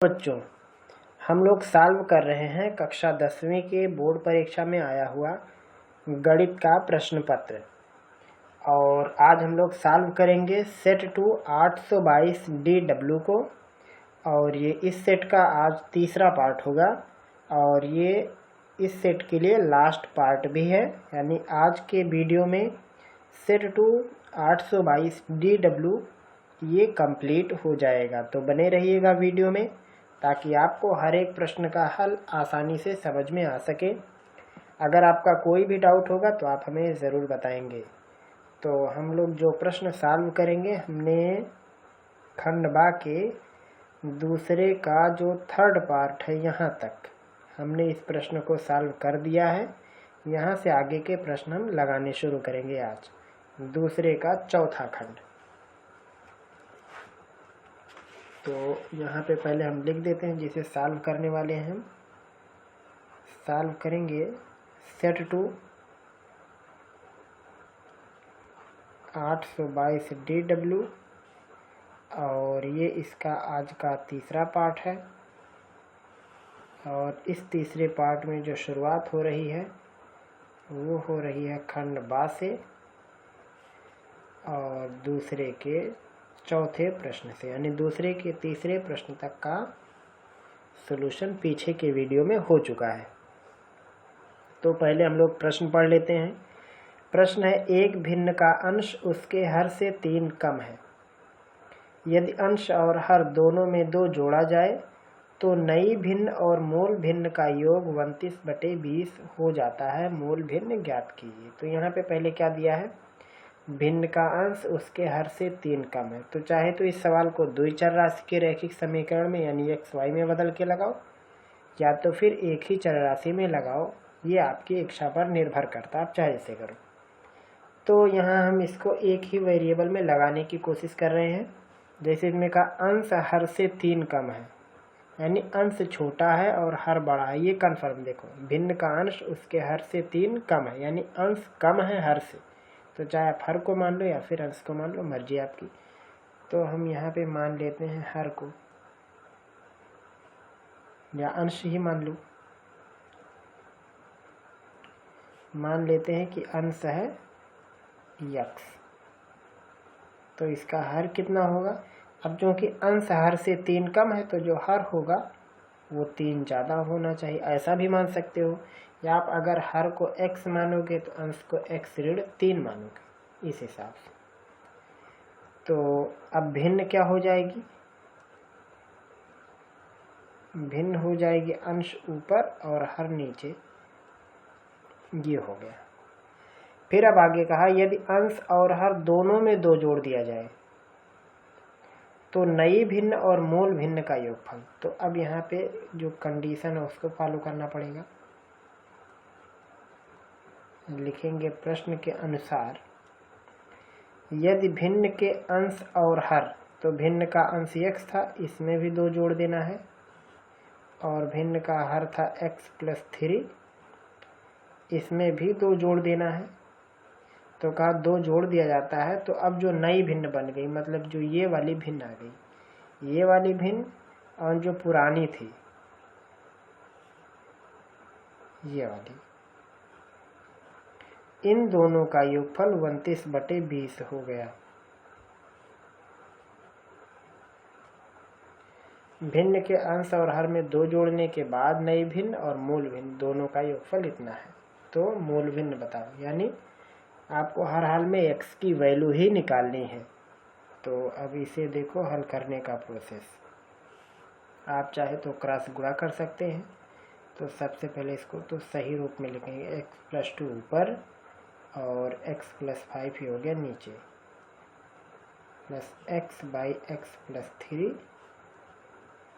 बच्चों, हम लोग सॉल्व कर रहे हैं कक्षा 10वीं के बोर्ड परीक्षा में आया हुआ गणित का प्रश्न पत्र। और आज हम लोग सॉल्व करेंगे सेट 2 822 DW को। और ये इस सेट का आज तीसरा पार्ट होगा और ये इस सेट के लिए लास्ट पार्ट भी है। यानी आज के वीडियो में सेट 2 822 DW ये कंप्लीट हो जाएगा। तो बने रहिएगा वीडियो में ताकि आपको हर एक प्रश्न का हल आसानी से समझ में आ सके। अगर आपका कोई भी डाउट होगा तो आप हमें ज़रूर बताएंगे। तो हम लोग जो प्रश्न सॉल्व करेंगे, हमने खंड बा के दूसरे का जो थर्ड पार्ट है यहाँ तक हमने इस प्रश्न को सॉल्व कर दिया है। यहाँ से आगे के प्रश्न हम लगाने शुरू करेंगे आज दूसरे का चौथा खंड। तो यहाँ पे पहले हम लिख देते हैं जिसे सॉल्व करने वाले हैं। हम सॉल्व करेंगे सेट 2 822 DW और ये इसका आज का तीसरा पार्ट है। और इस तीसरे पार्ट में जो शुरुआत हो रही है वो हो रही है खंड बा से और दूसरे के चौथे प्रश्न से, यानी दूसरे के तीसरे प्रश्न तक का सॉल्यूशन पीछे के वीडियो में हो चुका है। तो पहले हम लोग प्रश्न पढ़ लेते हैं। प्रश्न है, एक भिन्न का अंश उसके हर से 3 कम है। यदि अंश और हर दोनों में 2 जोड़ा जाए तो नई भिन्न और मूल भिन्न का योग 29/20 हो जाता है। मूल भिन्न ज्ञात कीजिए। तो यहाँ पे पहले क्या दिया है, भिन्न का अंश उसके हर से 3 कम है। तो चाहे तो इस सवाल को द्विचर राशि के रैखिक समीकरण में यानी x y में बदल के लगाओ या तो फिर एक ही चर राशि में लगाओ, ये आपकी इच्छा पर निर्भर करता है, आप चाहे जैसे करो। तो यहाँ हम इसको एक ही वेरिएबल में लगाने की कोशिश कर रहे हैं। जैसे इसमें का अंश हर से 3 कम है, यानी अंश छोटा है और हर बड़ा है, ये कन्फर्म देखो। भिन्न का अंश उसके हर से 3 कम है, यानी अंश कम है हर से। तो चाहे आप हर को मान लो या फिर अंश को मान लो, मर्जी आपकी। तो हम यहाँ पे मान लेते हैं हर को, या अंश ही मान लो। मान लेते हैं कि अंश है x, तो इसका हर कितना होगा। अब क्योंकि अंश हर से 3 कम है तो जो हर होगा वो 3 ज़्यादा होना चाहिए, ऐसा भी मान सकते हो। या आप अगर हर को x मानोगे तो अंश को x ऋण 3 मानोगे, इस हिसाब से। तो अब भिन्न क्या हो जाएगी, भिन्न हो जाएगी अंश ऊपर और हर नीचे, ये हो गया। फिर अब आगे कहा, यदि अंश और हर दोनों में 2 जोड़ दिया जाए तो नई भिन्न और मूल भिन्न का योगफल। तो अब यहाँ पे जो कंडीशन है उसको फॉलो करना पड़ेगा। लिखेंगे प्रश्न के अनुसार, यदि भिन्न के अंश और हर, तो भिन्न का अंश x था, इसमें भी 2 जोड़ देना है। और भिन्न का हर था x + 3, इसमें भी 2 जोड़ देना है। तो कहा 2 जोड़ दिया जाता है। तो अब जो नई भिन्न बन गई, मतलब जो ये वाली भिन्न आ गई, ये वाली भिन्न और जो पुरानी थी ये वाली, इन दोनों का योगफल 29/20 हो गया। भिन्न के अंश और हर में 2 जोड़ने के बाद नई भिन्न और मूल भिन्न दोनों का योगफल इतना है। तो मूल भिन्न बताओ, यानी आपको हर हाल में x की वैल्यू ही निकालनी है। तो अब इसे देखो हल करने का प्रोसेस। आप चाहे तो क्रॉस गुणा कर सकते हैं। तो सबसे पहले इसको तो सही रूप में लिखेंगे, x + 2 ऊपर और x + 5 ही हो गया नीचे, प्लस x/x + 3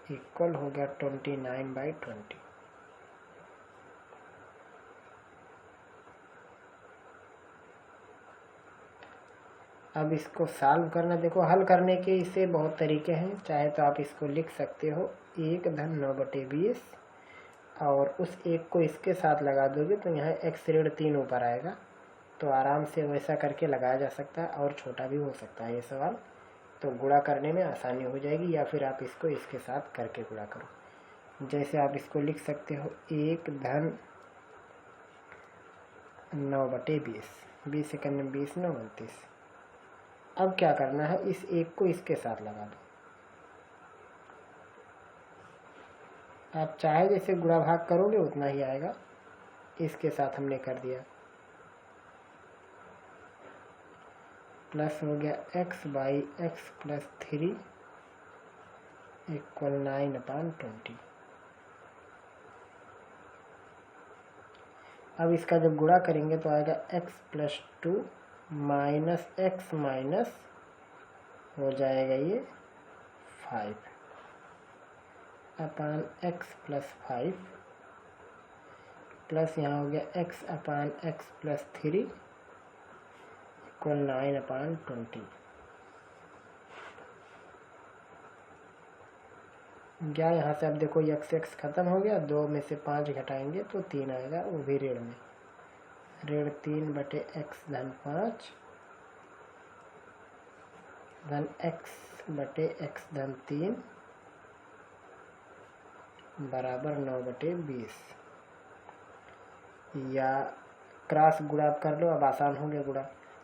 इक्वल हो गया 29/20। अब इसको सॉल्व करना, देखो हल करने के इसे बहुत तरीके हैं। चाहे तो आप इसको लिख सकते हो 1/9/20 और उस 1 को इसके साथ लगा दोगे तो यहाँ x ऋण 3 ऊपर आएगा। तो आराम से वैसा करके लगाया जा सकता है, और छोटा भी हो सकता है ये सवाल। तो गुणा करने में आसानी हो जाएगी, या फिर आप इसको इसके साथ करके गुणा करो। जैसे आप इसको लिख सकते हो 1 धन 9/20, 20 सेकंड में 20 9 29। अब क्या करना है, इस 1 को इसके साथ लगा दो। आप चाहे जैसे गुणा भाग करोगे उतना ही आएगा। इसके साथ हमने कर दिया, प्लस हो गया x/x+3 = 9/20। अब इसका जब गुणा करेंगे तो आएगा x+2 माइनस x माइनस हो जाएगा ये 5/x+5 प्लस यहाँ हो गया x/x+3 = 9/20। क्या यहाँ से अब देखो x खत्म हो गया, 2 में से 5 घटाएंगे तो 3 आएगा, वो भी ऋण में। ऋण 3/x धन 5 धन x/x धन 3 बराबर 9/20। या क्रॉस गुणा कर लो, अब आसान हो गया गुणा।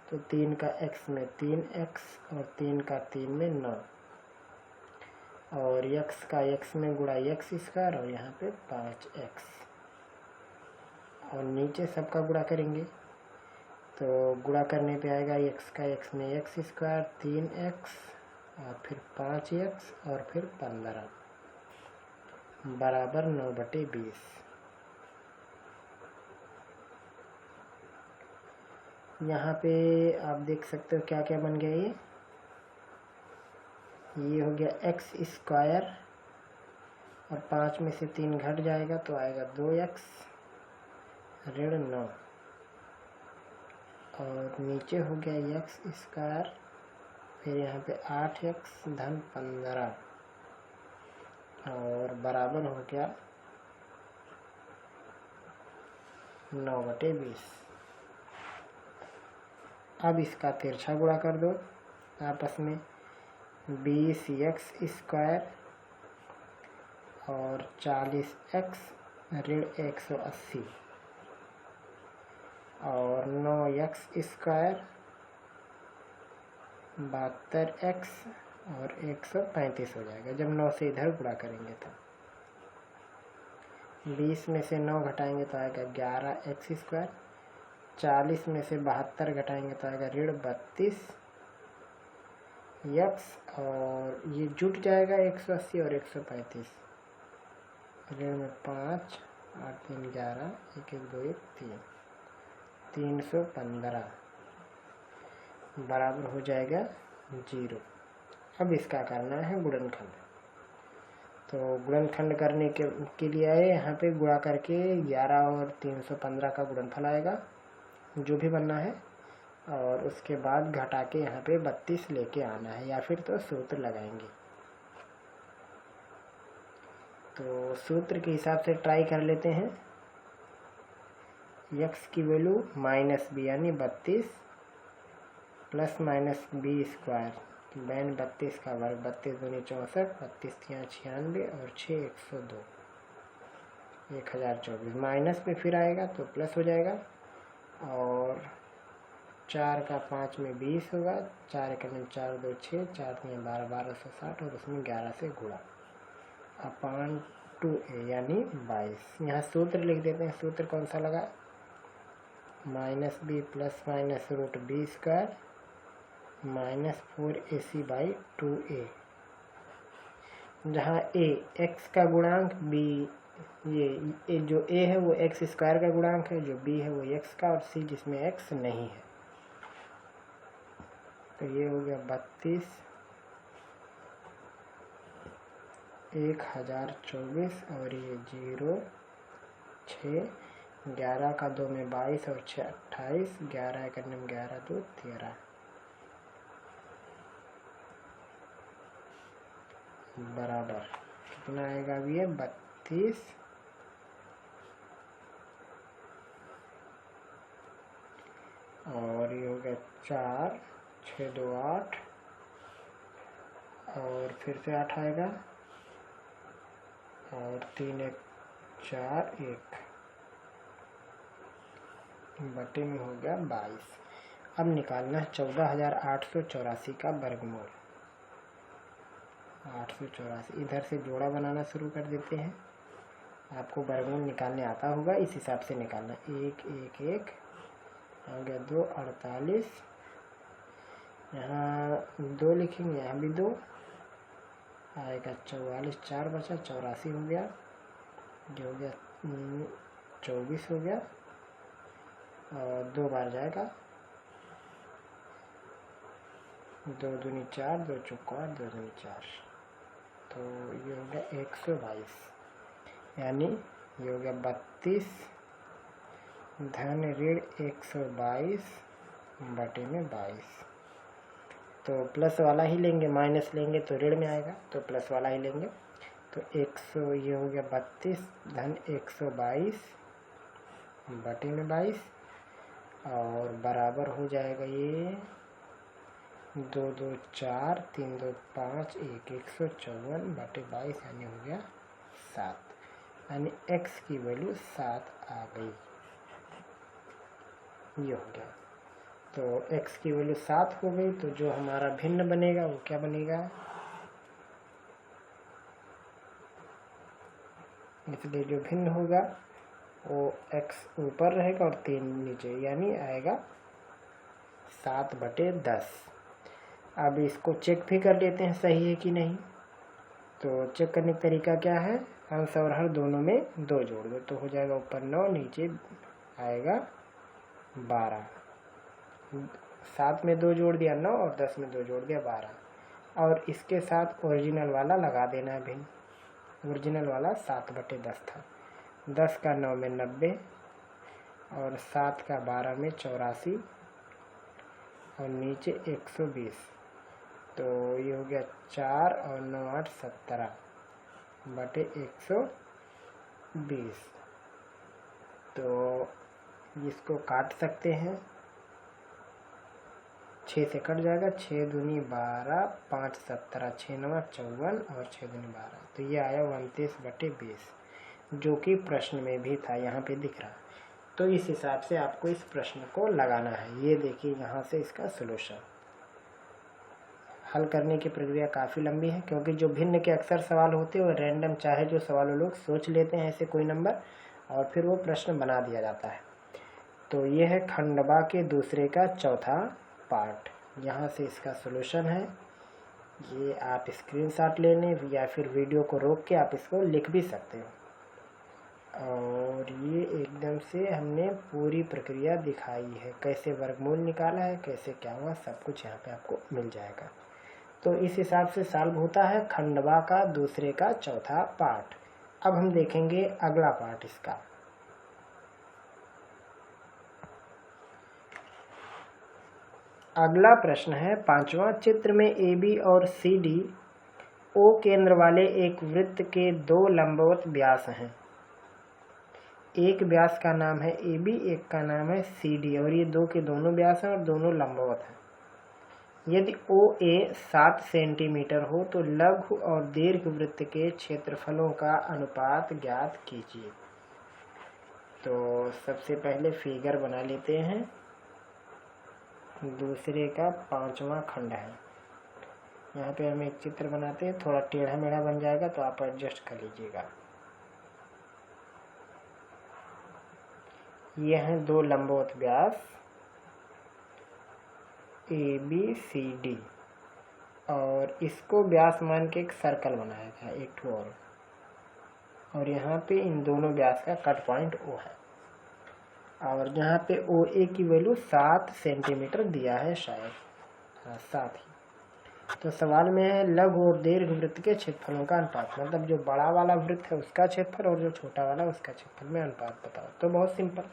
तो 3 का x में 3x और 3 का 3 में 9, और x का x में गुणा x², और यहाँ पे 5x, और नीचे सबका गुणा करेंगे तो गुणा करने पे आएगा x का x में x² 3x और फिर 5x और फिर 15 बराबर 9/20। यहाँ पे आप देख सकते हो क्या क्या बन गया। ये हो गया x² और 5 में से 3 घट जाएगा तो आएगा 2x ऋण 9, और नीचे हो गया x², फिर यहाँ पे 8x धन 15 और बराबर हो गया 9/20। अब इसका तिरछा गुणा कर दो आपस में, 20x² और 40x ऋण 180 और 9x² 72x और 135 हो जाएगा जब 9 से इधर गुणा करेंगे तो। 20 में से 9 घटाएंगे तो आएगा 11x², 40 में से 72 घटाएंगे तो आएगा ऋण 32x, और ये जुट जाएगा 180 और 135, ऋण में 5 8 3 11 1 1 2 1 3 315 बराबर हो जाएगा 0। अब इसका करना है गुणनखंड। तो गुणनखंड करने के लिए आए यहाँ पे गुणा करके 11 और 315 का गुणनफल आएगा जो भी बनना है, और उसके बाद घटा के यहाँ पे 32 लेके आना है, या फिर तो सूत्र लगाएंगे। तो सूत्र के हिसाब से ट्राई कर लेते हैं। x की वैल्यू -b यानी 32 प्लस माइनस b², बैन 32 का वर्ग, 32 दूनी 64, 32 3 96 और 6 102 1024। माइनस में फिर आएगा तो प्लस हो जाएगा, और 4 का 5 में 20 होगा, 4 1 4 2 6 4 में 12 1260 और उसमें 11 से गुणा अपान 2a यानी 22। यहाँ सूत्र लिख देते हैं। सूत्र कौन सा लगा, -b plus minus √b² -4ac/2a, जहाँ a x का गुणांक, b ये जो a है वो x² का गुणांक है, जो b है वो x का, और c जिसमें x नहीं है। तो ये हो गया 32 1024 और ये 0 6 11 का 2 में 22 और 6 28 11 1 11 2 13 बराबर कितना आएगा। अब ये 32 और ये हो गया 4 6 2 8 और फिर से 8 आएगा और 3 1 4 1 बटे में हो गया 22। अब निकालना है 14,884 का वर्गमूल। 884 इधर से जोड़ा बनाना शुरू कर देते हैं। आपको वर्गमूल निकालने आता होगा, इस हिसाब से निकालना। 1 1 1 आ गया 2 48, यहाँ 2 लिखेंगे, यहाँ भी 2 आएगा 44, 4 बचा 84 हो गया, जो हो गया 24 हो गया और 2 बार जाएगा, 2 दूनी 4, 2 चौका 2 दूनी 4, तो ये हो गया 122, यानी ये हो गया 32 धन ऋण 122 बटे में 22। तो प्लस वाला ही लेंगे, माइनस लेंगे तो ऋण में आएगा, तो प्लस वाला ही लेंगे। तो 100 ये हो गया 32 धन 122 बटे में 22 और बराबर हो जाएगा ये 2 2 4 3 2 5 1 154 बटे 22, यानी हो गया 7, यानी x की वैल्यू 7 आ गई। ये हो गया, तो x की वैल्यू 7 हो गई, तो जो हमारा भिन्न बनेगा वो क्या बनेगा, इसलिए जो भिन्न होगा वो x ऊपर रहेगा और 3 नीचे, यानी आएगा 7 बटे 10। अब इसको चेक भी कर लेते हैं सही है कि नहीं। तो चेक करने का तरीका क्या है, अंश और हर दोनों में 2 जोड़ दो, तो हो जाएगा ऊपर 9 नीचे आएगा 12, 7 में 2 जोड़ दिया 9 और 10 में 2 जोड़ दिया 12, और इसके साथ ओरिजिनल वाला लगा देना है भिन्न। ओरिजिनल वाला 7 बटे 10 था, 10 का 9 में 90 और 7 का 12 में 84 और नीचे 120, तो ये हो गया 4 और 9 8 17 बटे 120। तो इसको काट सकते हैं, 6 से कट जाएगा, 6 दूनी 12 5 17 6 9 54 और 6 दूनी 12, तो ये आया 29 बटे 20, जो कि प्रश्न में भी था, यहाँ पे दिख रहा। तो इस हिसाब से आपको इस प्रश्न को लगाना है। ये देखिए यहाँ से इसका सलूशन। हल करने की प्रक्रिया काफ़ी लंबी है, क्योंकि जो भिन्न के अक्सर सवाल होते हैं वो रैंडम चाहे जो सवाल लोग सोच लेते हैं ऐसे कोई नंबर और फिर वो प्रश्न बना दिया जाता है। तो ये है खंडवा के दूसरे का चौथा पार्ट, यहाँ से इसका सलूशन है। ये आप स्क्रीनशॉट ले लें या फिर वीडियो को रोक के आप इसको लिख भी सकते हो। और ये एकदम से हमने पूरी प्रक्रिया दिखाई है, कैसे वर्गमूल निकाला है, कैसे क्या हुआ, सब कुछ यहाँ पे आपको मिल जाएगा। तो इस हिसाब से सॉल्व होता है खंडवा का दूसरे का चौथा पार्ट। अब हम देखेंगे अगला पार्ट इसका। अगला प्रश्न है 5वां, चित्र में AB और CD O केंद्र वाले एक वृत्त के 2 लंबवत व्यास हैं। एक व्यास का नाम है AB, एक का नाम है CD, और ये 2 के दोनों व्यास हैं और दोनों लंबवत हैं। यदि OA 7 सेंटीमीटर हो तो लघु और दीर्घ वृत्त के क्षेत्रफलों का अनुपात ज्ञात कीजिए। तो सबसे पहले फिगर बना लेते हैं। दूसरे का 5वां खंड है। यहाँ पे हम एक चित्र बनाते हैं, थोड़ा टेढ़ा मेढ़ा बन जाएगा तो आप एडजस्ट कर लीजिएगा। ये हैं 2 लंबवत व्यास ABCD, और इसको व्यास मान के एक सर्कल बनाया था एक ठो और यहाँ पे इन दोनों व्यास का कट पॉइंट O है, और यहाँ पे OA की वैल्यू 7 सेंटीमीटर दिया है शायद, हाँ 7 ही। तो सवाल में है लघु और दीर्घ वृत्त के क्षेत्रफलों का अनुपात, मतलब जो बड़ा वाला वृत्त है उसका क्षेत्रफल और जो छोटा वाला उसका क्षेत्रफल में अनुपात बताओ। तो बहुत सिंपल,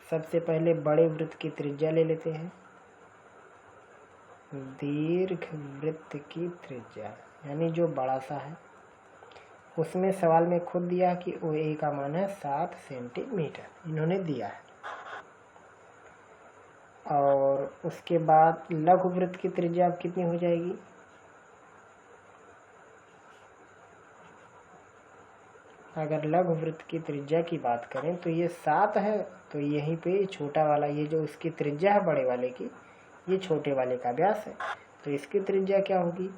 सबसे पहले बड़े वृत्त की त्रिज्या ले लेते हैं, दीर्घ वृत्त की त्रिज्या यानी जो बड़ा सा है, उसमें सवाल में खुद दिया कि OA का मान है 7 सेंटीमीटर, इन्होंने दिया है। और उसके बाद लघु वृत्त की त्रिज्या कितनी हो जाएगी, अगर लघु वृत्त की त्रिज्या की बात करें तो ये 7 है, तो यहीं पे छोटा वाला ये जो उसकी त्रिज्या है बड़े वाले की, ये छोटे वाले का व्यास है, तो इसकी त्रिज्या क्या होगी,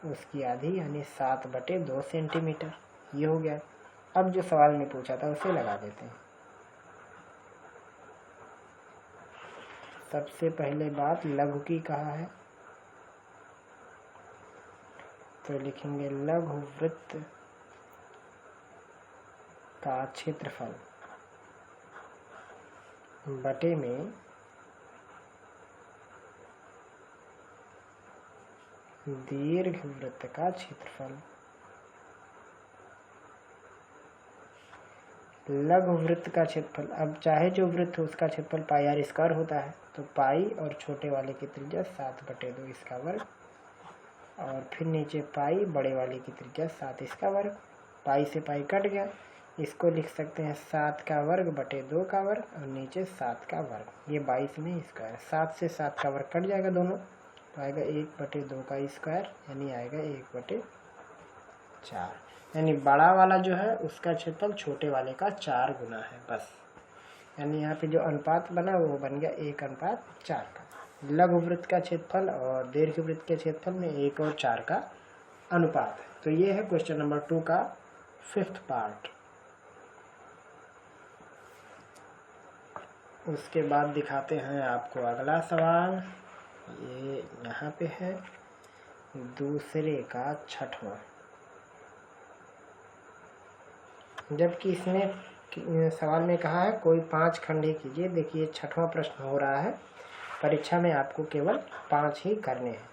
उसकी आधी यानी 7/2 सेंटीमीटर। ये हो गया। अब जो सवाल में पूछा था उसे लगा देते हैं। सबसे पहले बात लघु की कहा है, तो लिखेंगे लघु वृत्त का क्षेत्रफल बटे में दीर्घ वृत्त का क्षेत्रफल। लघु वृत्त का क्षेत्रफल, अब चाहे जो वृत्त हो उसका क्षेत्रफल पाई आर स्क्वायर होता है, तो पाई और छोटे वाले की त्रिज्या 7/2 इसका वर्ग, और फिर नीचे पाई बड़े वाले की त्रिज्या 7 इसका वर्ग। पाई से पाई कट गया, इसको लिख सकते हैं 7 का वर्ग बटे 2 का वर्ग, और नीचे 7 का वर्ग। ये 22 में स्क्वायर, 7 से 7 का वर्ग कट जाएगा दोनों, तो आएगा 1/2 का स्क्वायर, यानी आएगा 1/4। यानी बड़ा वाला जो है उसका क्षेत्रफल छोटे वाले का 4 गुना है बस। यानी यहाँ पे जो अनुपात बना वो बन गया 1:4 का। लघु वृत्त का क्षेत्रफल और दीर्घ वृत्त के क्षेत्रफल में 1 और 4 का अनुपात है। तो ये है क्वेश्चन नंबर 2 का 5th पार्ट। उसके बाद दिखाते हैं आपको अगला सवाल, ये यहाँ पे है दूसरे का 6वां। जबकि इसमें सवाल में कहा है कोई 5 खंडे कीजिए। देखिए 6वां प्रश्न हो रहा है, परीक्षा में आपको केवल 5 ही करने हैं।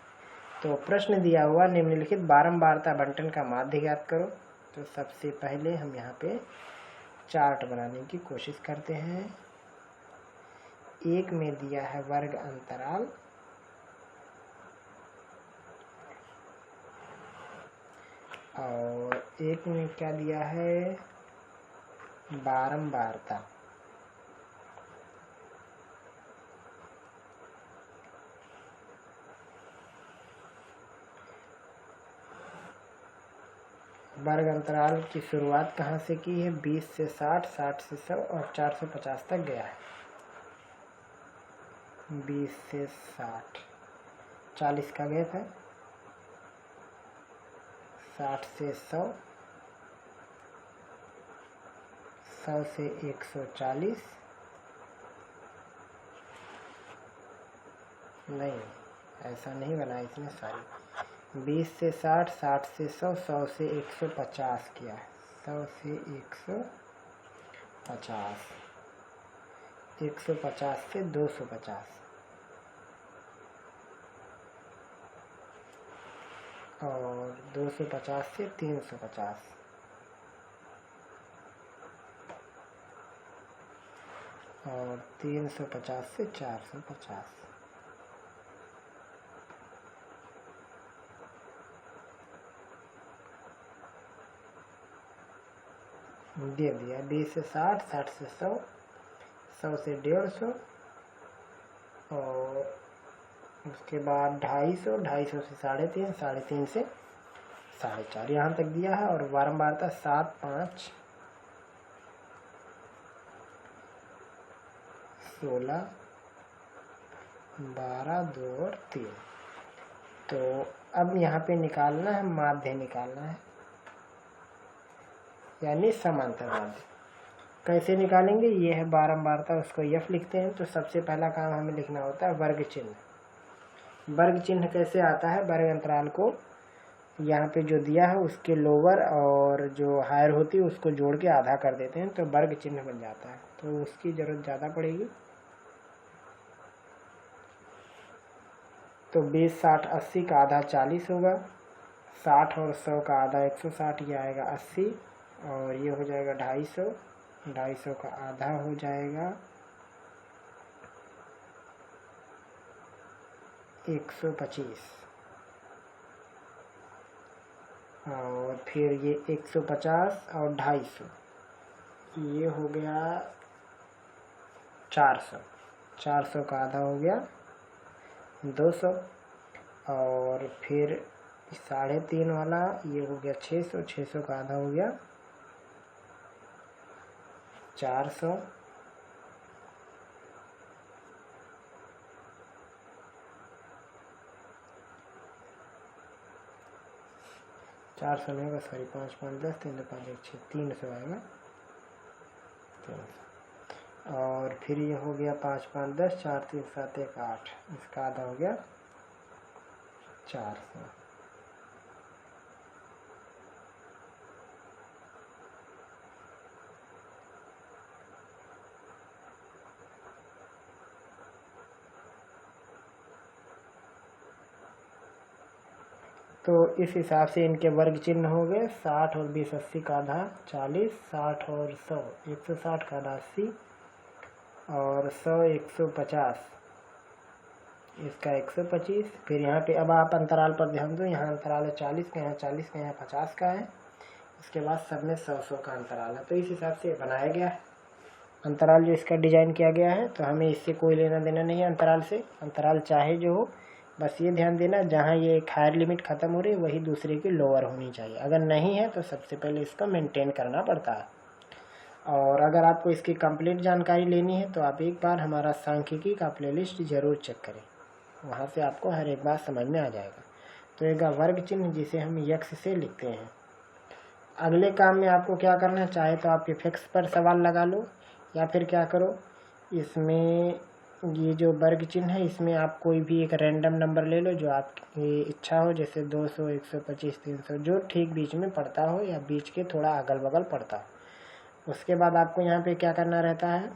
तो प्रश्न दिया हुआ निम्नलिखित बारंबारता बंटन का माध्य ज्ञात करो। तो सबसे पहले हम यहाँ पे चार्ट बनाने की कोशिश करते हैं। एक में दिया है वर्ग अंतराल, और एक में क्या दिया है, बारंबारता। वर्ग अंतराल की शुरुआत कहाँ से की है, 20 से 60, 60 से 100 और 450 तक गया है। 20 से 60, 40 का गैप है, 60 से 100, 100 से 140, नहीं ऐसा नहीं बना इसमें, सॉरी। 20 से 60, 60 से 100, 100 से 150 किया है, 100 से 150, 150 से 250, और 250 से 350, और 350 से 450। दे दिया 20 से 60, 60 से 100, 100 से 150, और उसके बाद 250, 250 से 3.5, 3.5 से 4.5, यहाँ तक दिया है। और बारंबारता 7, 5, 16, 12, 2 और 3। तो अब यहाँ पे निकालना है, माध्य निकालना है, यानी समांतर माध्य। कैसे निकालेंगे, ये है बारंबारता, उसको F लिखते हैं। तो सबसे पहला काम हमें लिखना होता है वर्ग चिन्ह। वर्ग चिन्ह कैसे आता है, वर्ग अंतराल को यहाँ पे जो दिया है उसके लोअर और जो हायर होती है उसको जोड़ के आधा कर देते हैं, तो वर्ग चिन्ह बन जाता है। तो उसकी जरूरत ज़्यादा पड़ेगी। तो 20, 60, 80 का आधा 40 होगा, 60 और 100 का आधा 160, ये आएगा 80, और ये हो जाएगा 250, 250 का आधा हो जाएगा 125, और फिर ये 150 और 250, ये हो गया 400, 400 का आधा हो गया 200, और फिर 3.5 वाला ये हो गया 600, 600 का आधा हो गया 400 400 नहीं होगा, सॉरी, 5 5 10 3 5 1 6 300 आएगा, 300। और फिर ये हो गया 5 5 10 4 3 7 1 8, इसका आधा हो गया 400। तो इस हिसाब से इनके वर्ग चिन्ह हो गए। 60 और 20 80 का आधा 40, 60 और 100 160 का आधा 80, और 100 150, इसका 125। फिर यहाँ पे अब आप अंतराल पर ध्यान दो, यहाँ अंतराल है 40 का, यहाँ 40 का, यहाँ 50 का है। उसके बाद सब में 100 का अंतराल है। तो इस हिसाब से बनाया गया है अंतराल, जो इसका डिजाइन किया गया है। तो हमें इससे कोई लेना देना नहीं है अंतराल से। अंतराल चाहे जो हो, बस ये ध्यान देना जहाँ ये एक हायर लिमिट ख़त्म हो रही है वही दूसरे की लोअर होनी चाहिए। अगर नहीं है तो सबसे पहले इसका मेंटेन करना पड़ता है। और अगर आपको इसकी कंप्लीट जानकारी लेनी है तो आप एक बार हमारा सांख्यिकी का प्लेलिस्ट ज़रूर चेक करें, वहाँ से आपको हर एक बात समझ में आ जाएगा। तो एक वर्ग चिन्ह जिसे हम यक्ष से लिखते हैं। अगले काम में आपको क्या करना है, चाहे तो आप इफेक्ट्स पर सवाल लगा लो, या फिर क्या करो, इसमें ये जो वर्ग चिन्ह है इसमें आप कोई भी एक रैंडम नंबर ले लो जो आपकी इच्छा हो, जैसे 200 125 300, जो ठीक बीच में पड़ता हो या बीच के थोड़ा अगल बगल पड़ता हो। उसके बाद आपको यहाँ पे क्या करना रहता है,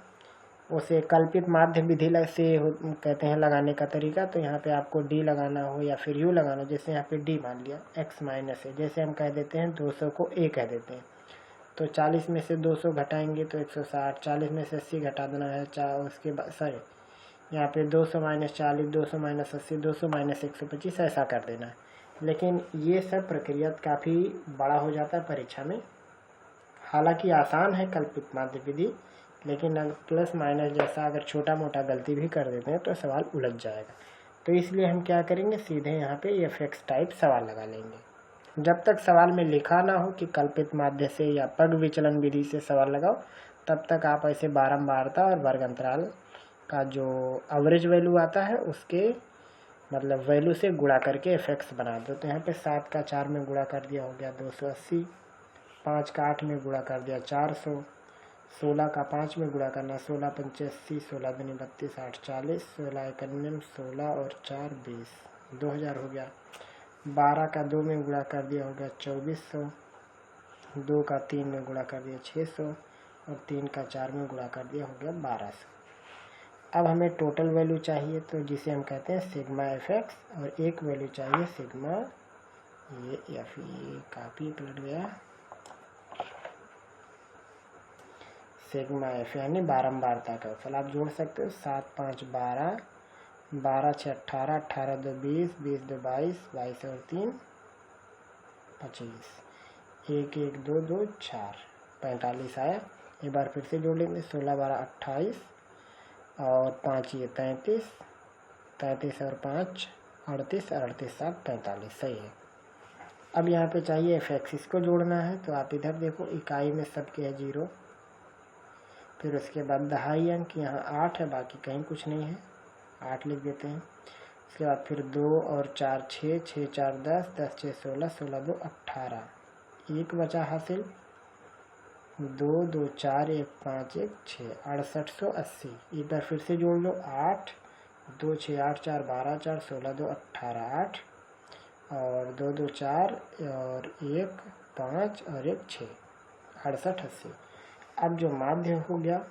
उसे कल्पित माध्य विधि से कहते हैं लगाने का तरीका। तो यहाँ पे आपको डी लगाना हो या फिर यू लगाना हो, जैसे यहाँ पे डी मान लिया x माइनस है, जैसे हम कह देते हैं 200 को a कह देते हैं, तो 40 में से 200 घटाएंगे तो 160, 40 में से 80 घटा देना है, उसके बाद सॉरी यहाँ पे 200 माइनस 40, 200 माइनस 80, 200 माइनस 125, ऐसा कर देना है। लेकिन ये सब प्रक्रिया काफ़ी बड़ा हो जाता है परीक्षा में। हालांकि आसान है कल्पित माध्य विधि, लेकिन अगर प्लस माइनस जैसा अगर छोटा मोटा गलती भी कर देते हैं तो सवाल उलझ जाएगा। तो इसलिए हम क्या करेंगे, सीधे यहाँ पे एफएक्स टाइप सवाल लगा लेंगे। जब तक सवाल में लिखा ना हो कि कल्पित माध्य से या पग विचलन विधि से सवाल लगाओ, तब तक आप ऐसे बारंबारता और वर्ग अंतराल का जो एवरेज वैल्यू आता है उसके मतलब वैल्यू से गुणा करके एफएक्स बना दो। तो यहाँ पे 7 का 4 में गुणा कर दिया, हो गया 280, 5 का 8 में गुणा कर दिया 400, 16 का 5 में गुणा करना, 16 पंचे 80, 16 दूनी 32, 8 40, 16 एक 16 और 4 20, 2000 हो गया। 12 का 2 में गुणा कर दिया, हो गया 2400, 2 का 3 में गुणा कर दिया 600, और 3 का 4 में गुणा कर दिया, हो गया 1200। अब हमें टोटल वैल्यू चाहिए, तो जिसे हम कहते हैं सिग्मा एफ एक्स, और एक वैल्यू चाहिए सिग्मा ये एफ। ये काफ़ी पलट गया, सिग्मा एफ यानी बारंबारता का फल आप जोड़ सकते हो। 7 5 12, 12 6 18, 18 2 20, 20 2 22, 22 और 3 25, 1 1 2 2 4 45 आया। एक बार फिर से जोड़ लेंगे, 16 12 28, और 5 ये 33, 33 और 5 38, 38 7 45, सही है। अब यहाँ पे चाहिए एफ एक्स, इसको जोड़ना है। तो आप इधर देखो, इकाई में सबके है 0, फिर उसके बाद दहाई अंक, यहाँ 8 है, बाकी कहीं कुछ नहीं है, 8 लिख देते हैं। उसके बाद फिर 2 और 4 6, 6 4 10, 10 6 16, 16 2 18, 1 बचा हासिल, 2 2 4 1 5 1 6, 6880। एक बार फिर से जोड़ लो, 8 2 6 8 4 12 4, 16 2 18, 8 और 2 2 4 और 1 5 और 1 6, 6880। अब जो माध्य हो गया,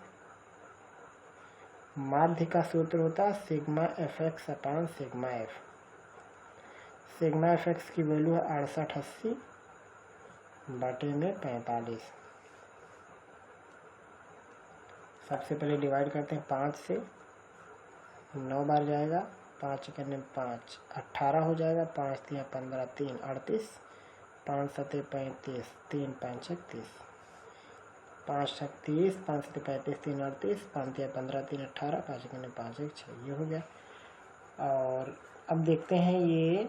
माध्य का सूत्र होता है सिग्मा एफ एक्स अपान sigma F. Sigma F x की वैल्यू है 6880 बटे में 45। सबसे पहले डिवाइड करते हैं 5 से, 9 बार जाएगा, 5 करने 5 18 हो जाएगा, 5 3 15 3 38, 5 7 35, 3 5 30, 5 30, 5 7 35 3 38, 5 15 3 18, 5 करने 5 1 6, ये हो गया। और अब देखते हैं ये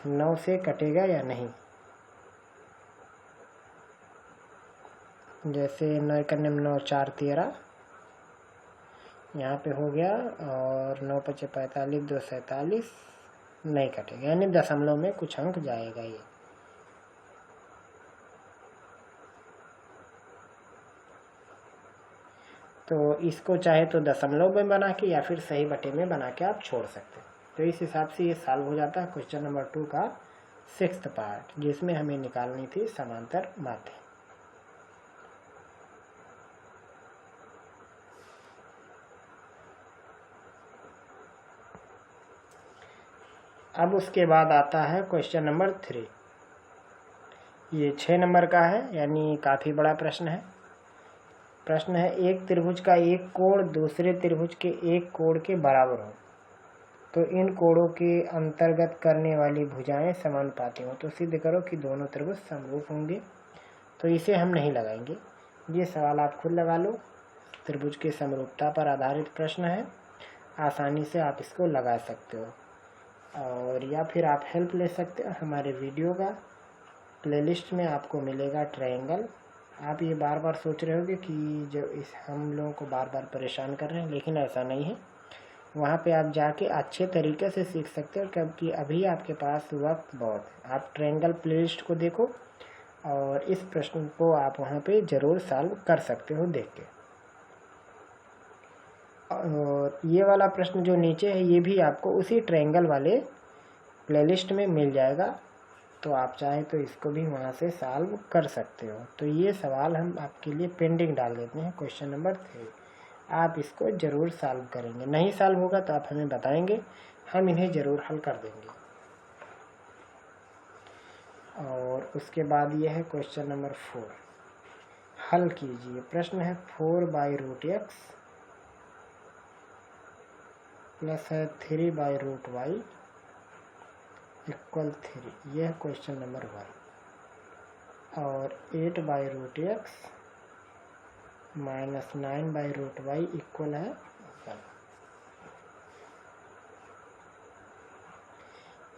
9 से कटेगा या नहीं। जैसे 9 करने में 9 4 13 यहाँ पे हो गया, और 9 5 45 2 47 नहीं कटेगा, यानी दशमलव में कुछ अंक जाएगा ये। तो इसको चाहे तो दशमलव में बना के या फिर सही बटे में बना के आप छोड़ सकते हैं। तो इस हिसाब से ये सॉल्व हो जाता है क्वेश्चन नंबर 2 का 6th पार्ट, जिसमें हमें निकालनी थी समांतर माध्य। अब उसके बाद आता है क्वेश्चन नंबर 3। ये 6 नंबर का है, यानी काफ़ी बड़ा प्रश्न है। प्रश्न है, एक त्रिभुज का एक कोण दूसरे त्रिभुज के एक कोण के बराबर हो तो इन कोणों के अंतर्गत करने वाली भुजाएं समानुपाती हो। तो सिद्ध करो कि दोनों त्रिभुज समरूप होंगे। तो इसे हम नहीं लगाएंगे, ये सवाल आप खुद लगा लो। त्रिभुज की समरूपता पर आधारित प्रश्न है, आसानी से आप इसको लगा सकते हो। और या फिर आप हेल्प ले सकते हो हमारे वीडियो का, प्लेलिस्ट में आपको मिलेगा ट्रायंगल। आप ये बार बार सोच रहे होगे कि जो इस हम लोगों को बार बार परेशान कर रहे हैं, लेकिन ऐसा नहीं है। वहाँ पे आप जाके अच्छे तरीके से सीख सकते हो, क्योंकि अभी आपके पास वक्त बहुत है। आप ट्रायंगल प्लेलिस्ट को देखो और इस प्रश्न को आप वहाँ पे ज़रूर सॉल्व कर सकते हो देख के। और ये वाला प्रश्न जो नीचे है ये भी आपको उसी ट्रायंगल वाले प्लेलिस्ट में मिल जाएगा, तो आप चाहे तो इसको भी वहाँ से सॉल्व कर सकते हो। तो ये सवाल हम आपके लिए पेंडिंग डाल देते हैं, क्वेश्चन नंबर 3। आप इसको ज़रूर सॉल्व करेंगे, नहीं सॉल्व होगा तो आप हमें बताएंगे, हम इन्हें ज़रूर हल कर देंगे। और उसके बाद ये है क्वेश्चन नंबर 4, हल कीजिए। प्रश्न है 4/√x प्लस है 3/√y इक्वल 3, यह क्वेश्चन नंबर 1। और 8/√x माइनस 9/√y इक्वल है 1।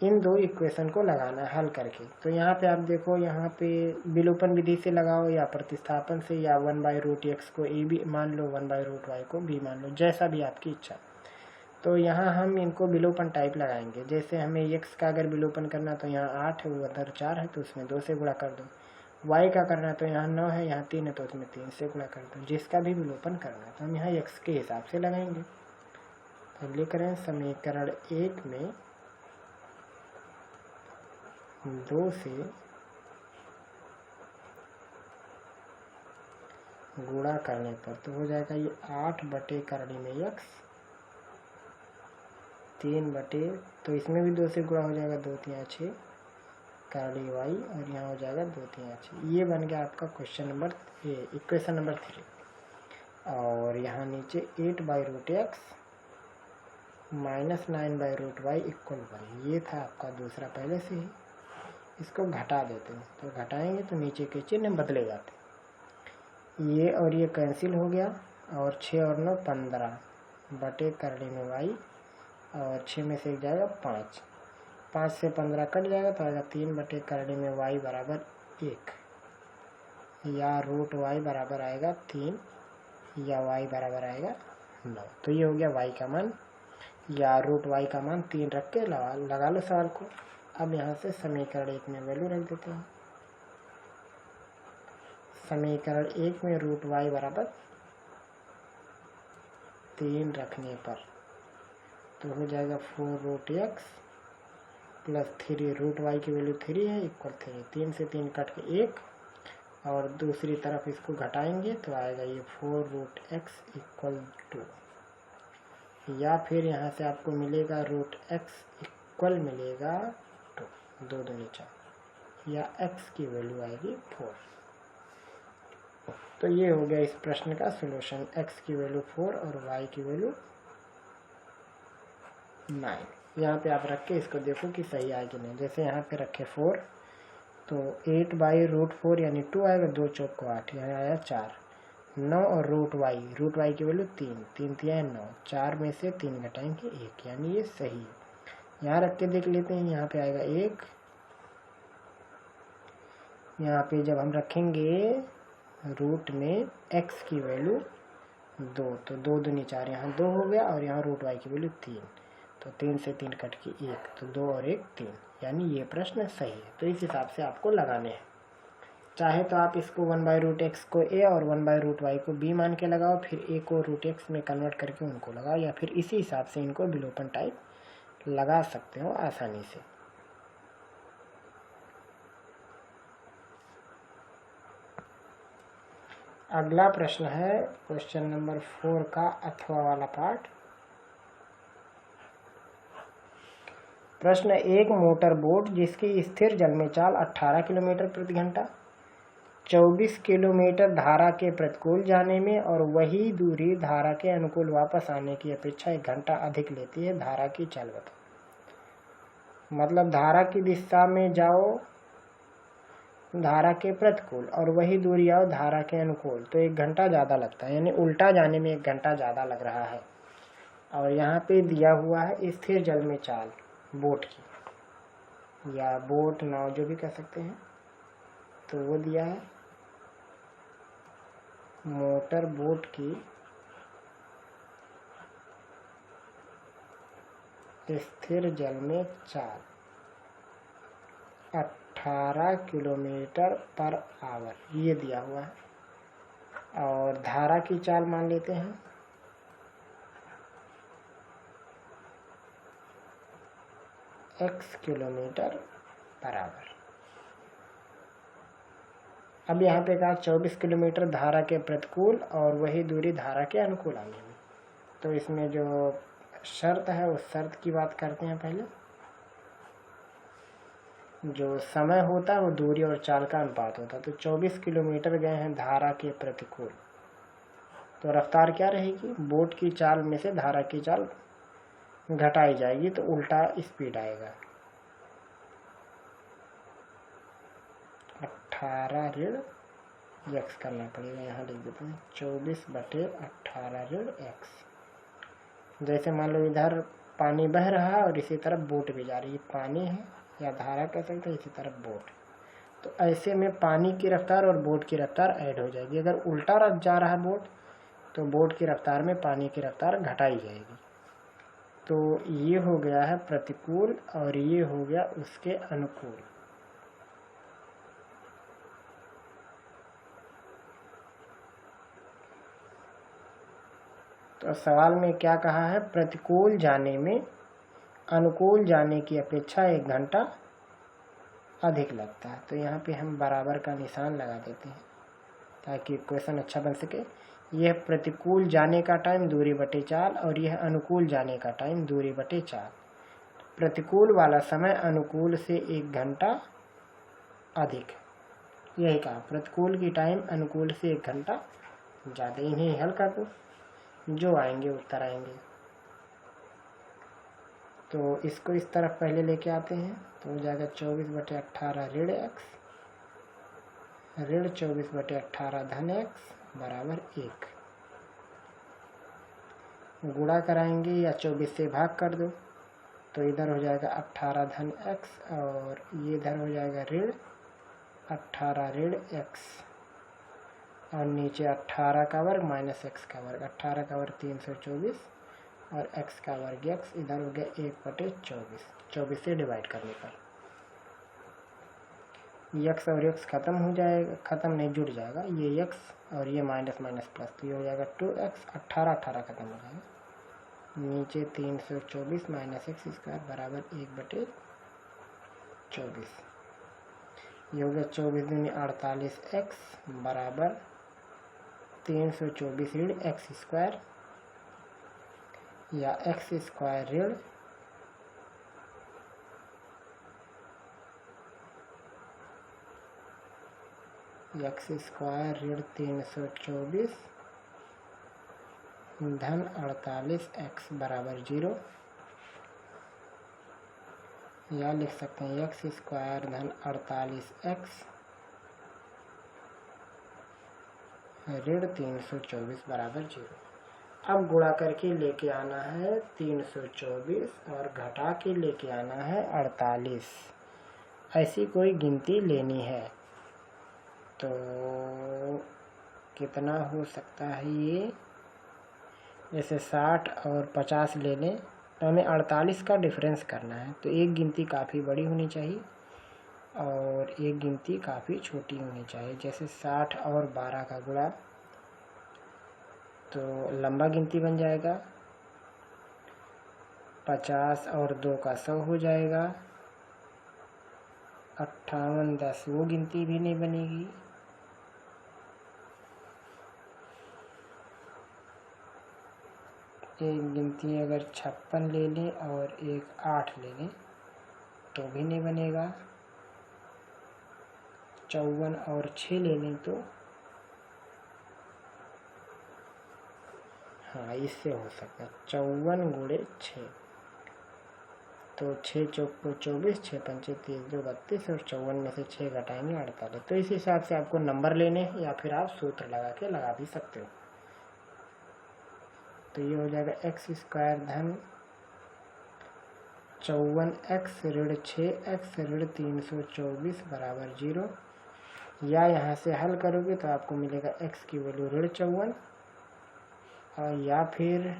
इन दो इक्वेशन को लगाना है हल करके। तो यहाँ पे आप देखो, यहाँ पे विलोपन विधि से लगाओ या प्रतिस्थापन से, या 1/√x को a भी मान लो, 1/√y को b मान लो, जैसा भी आपकी इच्छा। तो यहाँ हम इनको विलोपन टाइप लगाएंगे। जैसे हमें x का अगर विलोपन करना तो यहाँ 8 है, वो उधर 4 है, तो उसमें 2 से गुणा कर दो। y का करना है तो यहाँ 9 है, यहाँ 3 है, तो उसमें 3 से गुणा कर दो। जिसका भी विलोपन करना है तो हम यहाँ x के हिसाब से लगाएंगे। तो लिख रहे हैं समीकरण 1 में 2 से गुणा करने पर तो हो जाएगा ये 8/करड़ी में x, 3 तो इसमें भी 2 से गुणा हो जाएगा, 2 3 6 करड़ी y, और यहाँ हो जाएगा 2 3 6। ये बन गया आपका क्वेश्चन नंबर इक्वेशन नंबर 3। और यहाँ नीचे 8/√x माइनस 9/√y इक्वल 1, ये था आपका दूसरा पहले से ही। इसको घटा देते हैं, तो घटाएंगे तो नीचे के चिन्ह बदले जाते हैं। ये और ये कैंसिल हो गया, और 6 और 9 15/करड़ी में y, और 6 में से एक जाएगा 5, 5 से 15 कट जाएगा तो आएगा 3/करड़ी में y बराबर 1, या √y बराबर आएगा 3, या y बराबर आएगा 9। तो ये हो गया y का मान, या √y का मान 3 रख के लगा लो सवाल को। अब यहाँ से समीकरण 1 में वैल्यू रख देते हैं। समीकरण 1 में √y बराबर 3 रखने पर तो हो जाएगा 4√x प्लस 3, √y की वैल्यू 3 है, इक्वल 3, 3 से 3 कट के 1, और दूसरी तरफ इसको घटाएंगे तो आएगा ये 4√x इक्वल 2, या फिर यहाँ से आपको मिलेगा √x इक्वल मिलेगा 2 दूनी 4, या x की वैल्यू आएगी 4। तो ये हो गया इस प्रश्न का सॉल्यूशन, x की वैल्यू 4 और y की वैल्यू 9। यहाँ पे आप रख के इसको देखो कि सही आए कि नहीं। जैसे यहाँ पे रखे 4 तो 8/√4 यानी 2 आएगा, 2 चौक को 8, यहाँ आया 4, 9 और √y की वैल्यू 3, 3 3 9, 4 में से 3 घटाएंगे 1, यानी ये सही है। यहाँ रख के देख लेते हैं, यहाँ पे आएगा 1, यहाँ पे जब हम रखेंगे रूट में x की वैल्यू 2, तो 2 दूनी 4, यहाँ 2 हो गया, और यहाँ रूट y की वैल्यू 3, तो 3 से 3 कट के 1, तो 2 और 1 3, यानी ये प्रश्न सही है। तो इस हिसाब से आपको लगाने हैं। चाहे तो आप इसको 1/√x को a और 1/√y को b मान के लगाओ, फिर a को √x में कन्वर्ट करके उनको लगाओ, या फिर इसी हिसाब से इनको विलोपन टाइप लगा सकते हो आसानी से। अगला प्रश्न है क्वेश्चन नंबर 4 का अथवा वाला पार्ट। प्रश्न, एक मोटर बोट जिसकी स्थिर जल में चाल 18 किलोमीटर प्रति घंटा 24 किलोमीटर धारा के प्रतिकूल जाने में और वही दूरी धारा के अनुकूल वापस आने की अपेक्षा 1 घंटा अधिक लेती है, धारा की चाल बताओ। मतलब धारा की दिशा में जाओ धारा के प्रतिकूल और वही दूरी आओ धारा के अनुकूल, तो 1 घंटा ज़्यादा लगता है, यानी उल्टा जाने में 1 घंटा ज़्यादा लग रहा है। और यहाँ पे दिया हुआ है स्थिर जल में चाल बोट की, या बोट नाव जो भी कह सकते हैं, तो वो दिया है मोटर बोट की स्थिर जल में चाल 18 किलोमीटर पर आवर, ये दिया हुआ है। और धारा की चाल मान लेते हैं x किलोमीटर पर आवर। अब यहाँ पे कहा 24 किलोमीटर धारा के प्रतिकूल और वही दूरी धारा के अनुकूल आने में, तो इसमें जो शर्त है उस शर्त की बात करते हैं। पहले जो समय होता है वो दूरी और चाल का अनुपात होता है, तो 24 किलोमीटर गए हैं धारा के प्रतिकूल, तो रफ्तार क्या रहेगी, बोट की चाल में से धारा की चाल घटाई जाएगी, तो उल्टा स्पीड आएगा। 18 ऋण x करना पड़ेगा, यहाँ लिख देते हैं 24/18 ऋण x। जैसे मान लो इधर पानी बह रहा है और इसी तरफ बोट भी जा रही है, पानी है या धारा कह सकते हैं, इसी तरफ बोट, तो ऐसे में पानी की रफ्तार और बोट की रफ्तार ऐड हो जाएगी। अगर उल्टा रफ जा रहा है बोट, तो बोट की रफ्तार में पानी की रफ्तार घटाई जाएगी। तो ये हो गया है प्रतिकूल और ये हो गया उसके अनुकूल। तो सवाल में क्या कहा है, प्रतिकूल जाने में अनुकूल जाने की अपेक्षा 1 घंटा अधिक लगता है। तो यहाँ पे हम बराबर का निशान लगा देते हैं ताकि क्वेश्चन अच्छा बन सके। यह प्रतिकूल जाने का टाइम दूरी बटे चाल और यह अनुकूल जाने का टाइम दूरी बटे चाल। प्रतिकूल वाला समय अनुकूल से 1 घंटा अधिक, यही कहा, प्रतिकूल की टाइम अनुकूल से 1 घंटा ज़्यादा। इन्हें हल कर दो, जो आएंगे उत्तर आएंगे। तो इसको इस तरफ पहले लेके आते हैं, तो हो जाएगा 24/18 ऋण x ऋण 24/18 धन x बराबर 1। गुणा कराएंगे या 24 से भाग कर दो, तो इधर हो जाएगा 18 धन x और ये इधर हो जाएगा ऋण 18 ऋण x, और नीचे 18 का वर्ग माइनस x का वर्ग, 18 का वर्ग 324 और x का वर्ग x, इधर हो गया 1/24, 24 से डिवाइड करने पर x और x खत्म हो जाएगा, खत्म नहीं जुड़ जाएगा, ये x और ये माइनस माइनस प्लस, तो ये हो जाएगा 2x, 18 खत्म हो जाएगा, नीचे 324 माइनस x स्क्वायर बराबर 1/24, ये हो गया 24 दूनी 48x बराबर 324 ऋण x स्क्वायर या x स्क्वायर ऋण x स्क्वायर ऋण 324 धन 48x बराबर 0, या लिख सकते हैं x स्क्वायर धन 48x ऋण 324 बराबर 0। अब गुणा करके लेके आना है 324 और घटा के लेके आना है 48, ऐसी कोई गिनती लेनी है। तो कितना हो सकता है ये। जैसे 60 और 50 ले लें तो हमें 48 का डिफरेंस करना है, तो एक गिनती काफ़ी बड़ी होनी चाहिए और एक गिनती काफ़ी छोटी होनी चाहिए। जैसे 60 और 12 का गुणा, तो लंबा गिनती बन जाएगा। 50 और 2 का 100 हो जाएगा। 58 10 वो गिनती भी नहीं बनेगी। एक गिनती अगर 56 ले लें और एक 8 ले लें तो भी नहीं बनेगा। 54 और 6 ले लें तो हाँ, इससे हो सकता है 54 गुणे 6, तो 6 चौक को 24, 6 पंचे 30, 2 32 और 54 में से 6 घटाएंगे 48। तो इस हिसाब से आपको नंबर लेने हैं या फिर आप सूत्र लगा के लगा भी सकते हो। तो ये हो जाएगा x स्क्वायर धन 54x ऋण 6x ऋण 324 बराबर 0। या यहाँ से हल करोगे तो आपको मिलेगा x की वैल्यू ऋण 54 और या फिर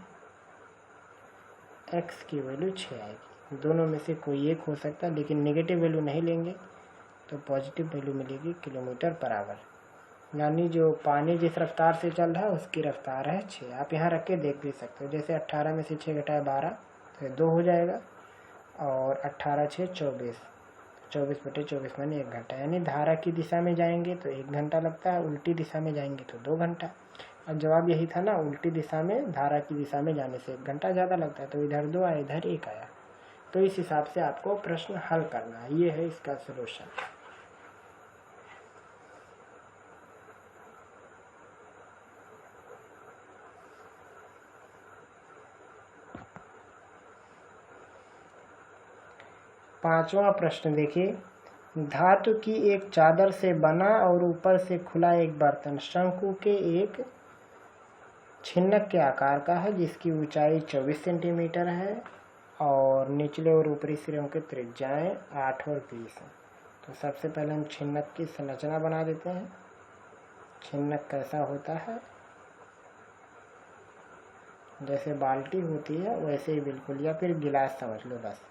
x की वैल्यू 6 आएगी। दोनों में से कोई एक हो सकता है, लेकिन नेगेटिव वैल्यू नहीं लेंगे तो पॉजिटिव वैल्यू मिलेगी किलोमीटर पर आवर। यानी जो पानी जिस रफ्तार से चल रहा है उसकी रफ्तार है 6। आप यहाँ रख के देख भी सकते हो। जैसे 18 में से 6 घटाए 12 तो 2 हो जाएगा और 18 6 24, 24/24 माने 1 घंटा। यानी धारा की दिशा में जाएंगे तो 1 घंटा लगता है, उल्टी दिशा में जाएंगे तो 2 घंटा। और जवाब यही था ना, उल्टी दिशा में धारा की दिशा में जाने से 1 घंटा ज़्यादा लगता है। तो इधर 2 आया, इधर 1 आया। तो इस हिसाब से आपको प्रश्न हल करना है। ये है इसका सलूशन। पांचवा प्रश्न देखिए, धातु की एक चादर से बना और ऊपर से खुला एक बर्तन शंकु के एक छिन्नक के आकार का है, जिसकी ऊंचाई 24 सेंटीमीटर है और निचले और ऊपरी सिरों की त्रिज्याएं 8 और 20 हैं। तो सबसे पहले हम छिन्नक की संरचना बना देते हैं। छिन्नक कैसा होता है, जैसे बाल्टी होती है वैसे ही बिल्कुल, या फिर गिलास समझ लो बस।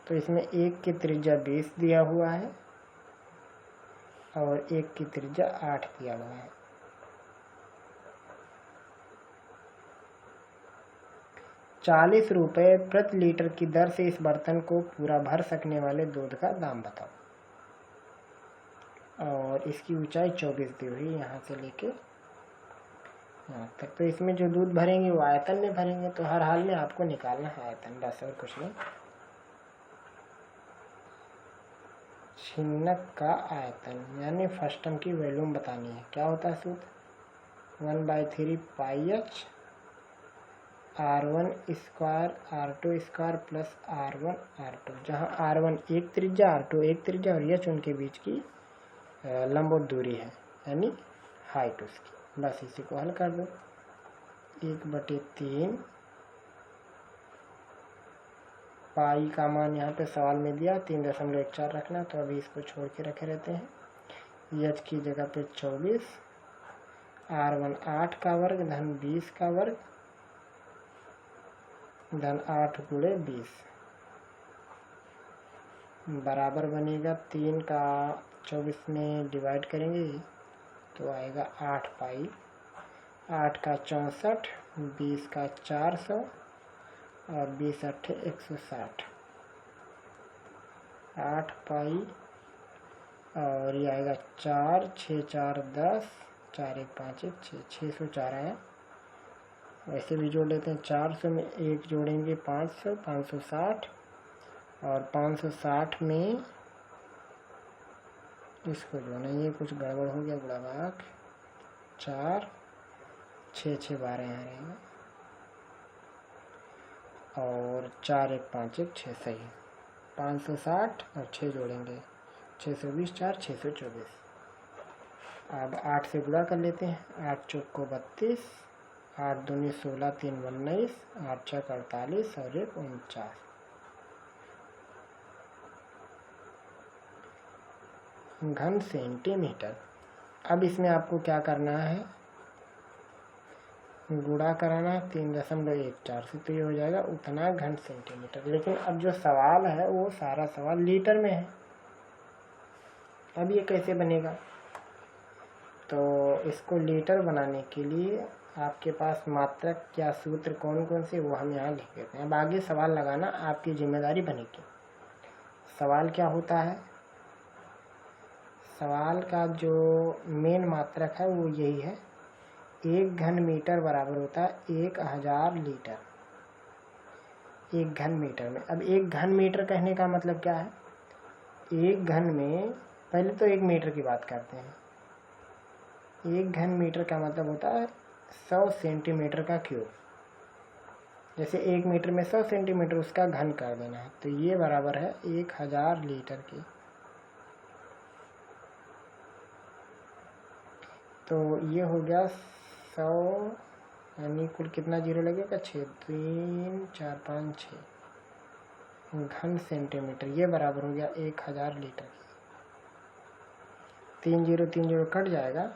तो इसमें एक की त्रिज्या 20 दिया हुआ है और एक की त्रिज्या 8 दिया हुआ है। ₹40 प्रति लीटर की दर से इस बर्तन को पूरा भर सकने वाले दूध का दाम बताओ। और इसकी ऊंचाई 24 दी हुई, यहाँ से लेके यहाँ तक। तो इसमें जो दूध भरेंगे वो आयतन में भरेंगे, तो हर हाल में आपको निकालना है आयतन, बस और कुछ नहीं। छिन्नक का आयतन यानी फर्स्ट टर्म की वॉल्यूम बतानी है। क्या होता है सूत्र, 1/3 πh R1 square R2 square plus R1 R2, जहाँ R1 एक त्रिज्या, R2 एक त्रिज्या और h उनके बीच की लंबवत दूरी है, यानी हाइट उसकी। बस इसी को हल कर दो। 1/3 पाई का मान यहाँ पे सवाल में दिया 3.14 रखना, तो अभी इसको छोड़ के रखे रहते हैं। h की जगह पे 24, R1 8 का वर्ग धन 20 का वर्ग धन 8 गुणे 20 बराबर बनेगा 3 का 24 में डिवाइड करेंगे तो आएगा 8 पाई। 8 का 64, 20 का 400 और 20 8 160। 8 पाई और ये आएगा 4, 6 4 10, 4 1 5 1 6, 604 आया। वैसे भी जोड़ लेते हैं। 400 में एक जोड़ेंगे 500, 560 और 560 में इसको जोड़ना, ये कुछ गड़बड़ हो गया, गुणाभाग 4 6 6 12 यहाँ रहेगा और 4 1 5 1 6 सही। 560 और 6 जोड़ेंगे 620, 4 624। अब 8 से गुणा कर लेते हैं। 8 चौक को 32, 8 दूनी 16, 3 19, 8 छक 48 और 1 49। घन सेंटीमीटर। अब इसमें आपको क्या करना है, गुणा कराना है 3.14 से, तो ये हो जाएगा उतना घन सेंटीमीटर। लेकिन अब जो सवाल है वो सारा सवाल लीटर में है। अब ये कैसे बनेगा, तो इसको लीटर बनाने के लिए आपके पास मात्रक या सूत्र कौन कौन से, वो हम यहाँ लिख देते हैं। अब आगे सवाल लगाना आपकी जिम्मेदारी बनेगी। सवाल क्या होता है, सवाल का जो मेन मात्रक है वो यही है, 1 घन मीटर बराबर होता है 1000 लीटर, 1 घन मीटर में। अब 1 घन मीटर कहने का मतलब क्या है, 1 घन में, पहले तो 1 मीटर की बात करते हैं। 1 घन मीटर का मतलब होता है 100 सेंटीमीटर का क्यूब। जैसे 1 मीटर में 100 सेंटीमीटर, उसका घन कर देना है, तो ये बराबर है 1000 लीटर की। तो ये हो गया 100, यानी कुल कितना जीरो लगेगा, 6, 3, 4, 5, 6 घन सेंटीमीटर, ये बराबर हो गया 1000 लीटर की। 3 0 कट जाएगा,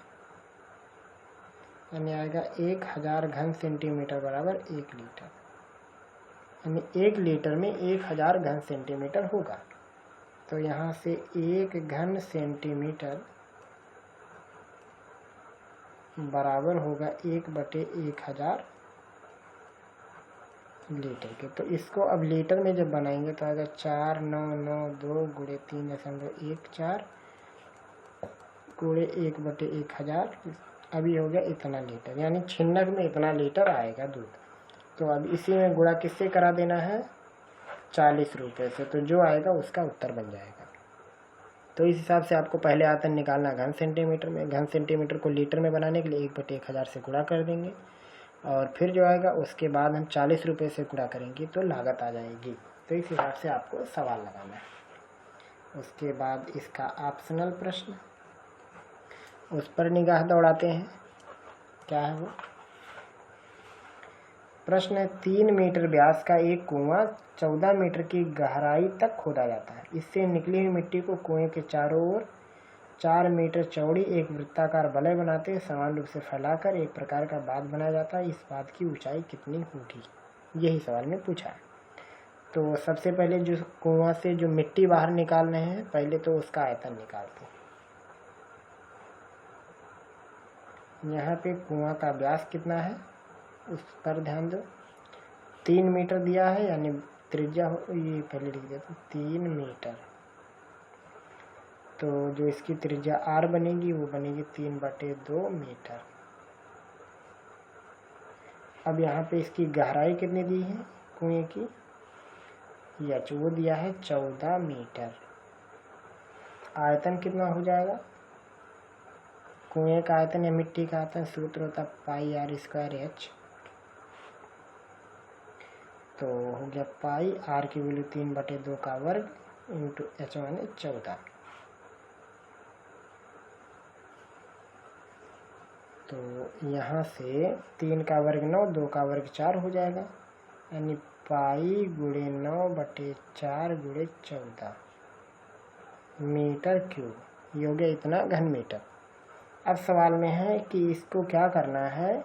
यानी आएगा 1000 घन सेंटीमीटर बराबर 1 लीटर, यानी 1 लीटर में 1000 घन सेंटीमीटर होगा। तो यहाँ से 1 घन सेंटीमीटर बराबर होगा 1/1000 लीटर के। तो इसको अब लीटर में जब बनाएंगे तो आएगा 4992 गुणे 3.14 गुणे 1/1000। अभी हो गया इतना लीटर, यानी छिन्नक में इतना लीटर आएगा दूध। तो अब इसी में गुणा किससे करा देना है, 40 रुपये से, तो जो आएगा उसका उत्तर बन जाएगा। तो इस हिसाब से आपको पहले आयतन निकालना घन सेंटीमीटर में, घन सेंटीमीटर को लीटर में बनाने के लिए 1/1000 से गुणा कर देंगे, और फिर जो आएगा उसके बाद हम 40 रुपये से गुणा करेंगे तो लागत आ जाएगी। तो इस हिसाब से आपको सवाल लगाना है। उसके बाद इसका ऑप्शनल प्रश्न, उस पर निगाह दौड़ाते हैं। क्या है वो प्रश्न है, 3 मीटर व्यास का एक कुआं 14 मीटर की गहराई तक खोदा जाता है। इससे निकली हुई मिट्टी को कुएं के चारों ओर 4 मीटर चौड़ी एक वृत्ताकार वलय बनाते समान रूप से फैलाकर एक प्रकार का बांध बनाया जाता है। इस बांध की ऊंचाई कितनी होगी, यही सवाल में पूछा है। तो सबसे पहले जो कुआं से जो मिट्टी बाहर निकाल रहे हैं, पहले तो उसका आयतन निकालते हैं। यहाँ पे कुआं का व्यास कितना है उस पर ध्यान दो। 3 मीटर दिया है, यानी त्रिज्या ये पहले लिख देते 3 मीटर, तो जो इसकी त्रिज्या r बनेगी वो बनेगी 3/2 मीटर। अब यहाँ पे इसकी गहराई कितनी दी है कुएं की, h वो दिया है 14 मीटर। आयतन कितना हो जाएगा, कुएं का आयतन या मिट्टी का आयतन सूत्र होता πr²h, तो हो गया पाई, r की वैल्यू 3/2 का वर्ग इंटू h माने 14। तो यहाँ से 3 का वर्ग 9, 2 का वर्ग 4 हो जाएगा, यानी पाई गुणे 9/4 गुणे 14 मीटर क्यूब। ये हो गया इतना घन मीटर। अब सवाल में है कि इसको क्या करना है,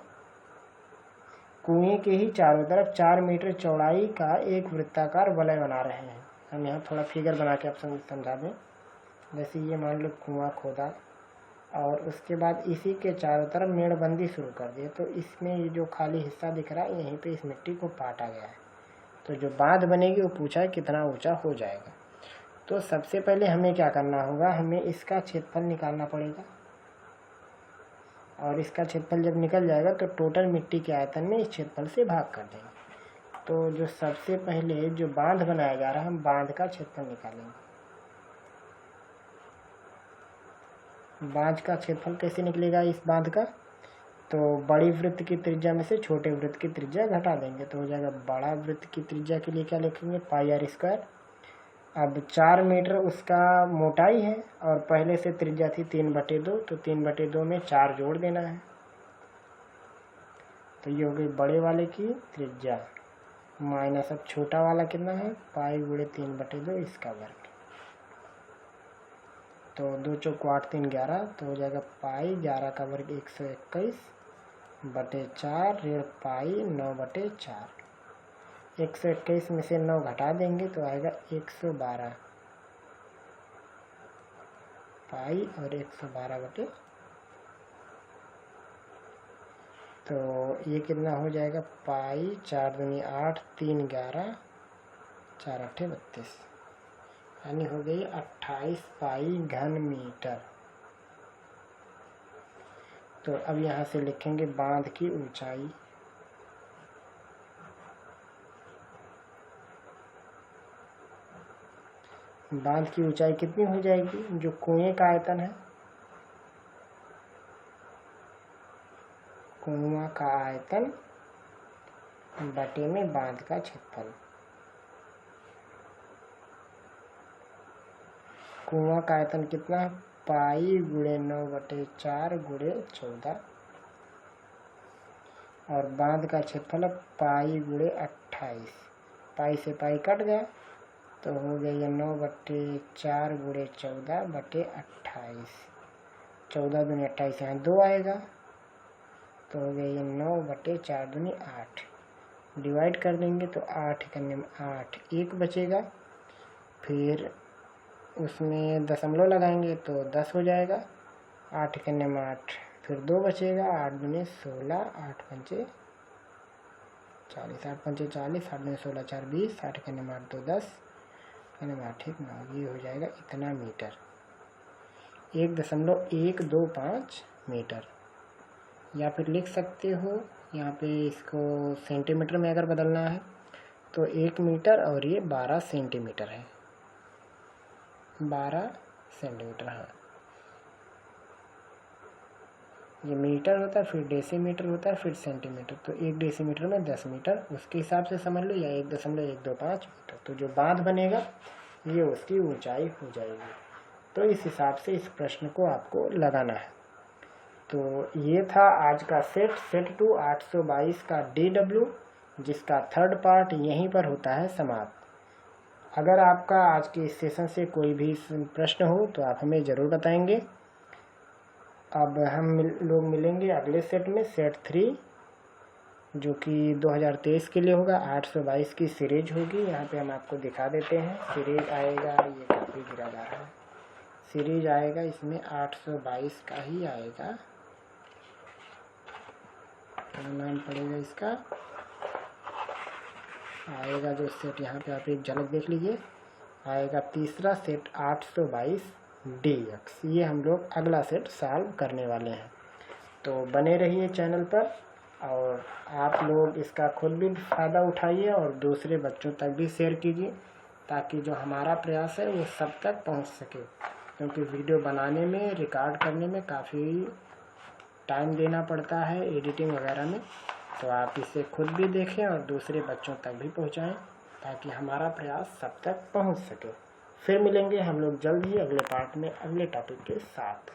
कुएं के ही चारों तरफ 4 मीटर चौड़ाई का एक वृत्ताकार वलय बना रहे हैं। हम यहाँ थोड़ा फिगर बना के आप समझा दें। जैसे ये मान लो कुआं खोदा और उसके बाद इसी के चारों तरफ मेड़बंदी शुरू कर दी, तो इसमें ये जो खाली हिस्सा दिख रहा है यहीं पे इस मिट्टी को पाटा गया है। तो जो बांध बनेगी वो पूछा है कितना ऊंचा हो जाएगा। तो सबसे पहले हमें क्या करना होगा, हमें इसका क्षेत्रफल निकालना पड़ेगा, और इसका क्षेत्रफल जब निकल जाएगा तो टोटल मिट्टी के आयतन में इस क्षेत्रफल से भाग कर देंगे। तो जो सबसे पहले जो बांध बनाया जा रहा है, हम बांध का क्षेत्रफल निकालेंगे। बांध का क्षेत्रफल कैसे निकलेगा इस बांध का, तो बड़ी वृत्त की त्रिज्या में से छोटे वृत्त की त्रिज्या घटा देंगे, तो हो जाएगा बड़ा वृत्त की त्रिज्या के लिए क्या लिखेंगे, πr²। अब 4 मीटर उसका मोटाई है और पहले से त्रिज्या थी 3/2, तो 3/2 में 4 जोड़ देना है, तो ये हो गई बड़े वाले की त्रिज्या माइनस अब छोटा वाला कितना है, पाई गुणे 3/2 इसका वर्ग। तो 2 चौको 8 3 11, तो हो जाएगा पाई 11 का वर्ग 121 बटे 4 ऋण पाई 9/4। 121 में से 9 घटा देंगे तो आएगा 112 पाई और 112 तो ये कितना हो जाएगा पाई 4 दूनी 8 3 11 4 8 32, यानी हो गई 28 पाई घन मीटर। तो अब यहाँ से लिखेंगे बांध की ऊंचाई। बांध की ऊंचाई कितनी हो जाएगी? जो कुएं का आयतन है, कुआं का आयतन बटे में बांध का क्षेत्रफल। कुआं का आयतन कितना है? पाई गुणे 9/4 गुणे 14, और बांध का क्षेत्रफल पाई गुणे 28। पाई से पाई कट गया तो हो गया 9/4 गुणे 14/28। 14 दूनी 28, यहाँ 2 आएगा तो हो गया 9/4 दूनी 8। डिवाइड कर देंगे तो 8 करने में 8 1 बचेगा, फिर उसमें दशमलव लगाएंगे तो 10 हो जाएगा। 8 करने में 8, फिर 2 बचेगा, 8 दूनी 16, 8 पंचे 40, 8 पंचे 40, 8 दूनी 16 4 20, 8 करने में 8 2 10, करने में 8 1 9, ये हो जाएगा इतना मीटर, 1.125 मीटर। या फिर लिख सकते हो यहाँ पे इसको सेंटीमीटर में अगर बदलना है तो 1 मीटर और ये 12 सेंटीमीटर है, 12 सेंटीमीटर है। ये मीटर होता है, फिर डेसीमीटर होता है, फिर सेंटीमीटर। तो 1 डेसीमीटर में 10 मीटर, उसके हिसाब से समझ लो, या 1.125 मीटर। तो जो बांध बनेगा ये उसकी ऊंचाई हो जाएगी। तो इस हिसाब से इस प्रश्न को आपको लगाना है। तो ये था आज का सेट 2 822 का DW, जिसका थर्ड पार्ट यहीं पर होता है समाप्त। अगर आपका आज के इस सेशन से कोई भी प्रश्न हो तो आप हमें ज़रूर बताएंगे। अब हम लोग मिलेंगे अगले सेट में, सेट 3, जो कि 2023 के लिए होगा। 822 की सीरीज होगी, यहाँ पे हम आपको दिखा देते हैं। सीरीज आएगा, ये काफ़ी गिरा जा रहा है, सीरीज आएगा इसमें 822 का ही आएगा। क्या नाम पड़ेगा इसका? आएगा जो सेट, यहाँ पे आप एक झलक देख लीजिए, आएगा तीसरा सेट 822 DX। ये हम लोग अगला सेट सॉल्व करने वाले हैं। तो बने रहिए चैनल पर, और आप लोग इसका खुद भी फ़ायदा उठाइए और दूसरे बच्चों तक भी शेयर कीजिए, ताकि जो हमारा प्रयास है वो सब तक पहुंच सके। क्योंकि वीडियो बनाने में, रिकॉर्ड करने में काफ़ी टाइम देना पड़ता है, एडिटिंग वगैरह में। तो आप इसे खुद भी देखें और दूसरे बच्चों तक भी पहुंचाएं, ताकि हमारा प्रयास सब तक पहुंच सके। फिर मिलेंगे हम लोग जल्द ही अगले पार्ट में अगले टॉपिक के साथ।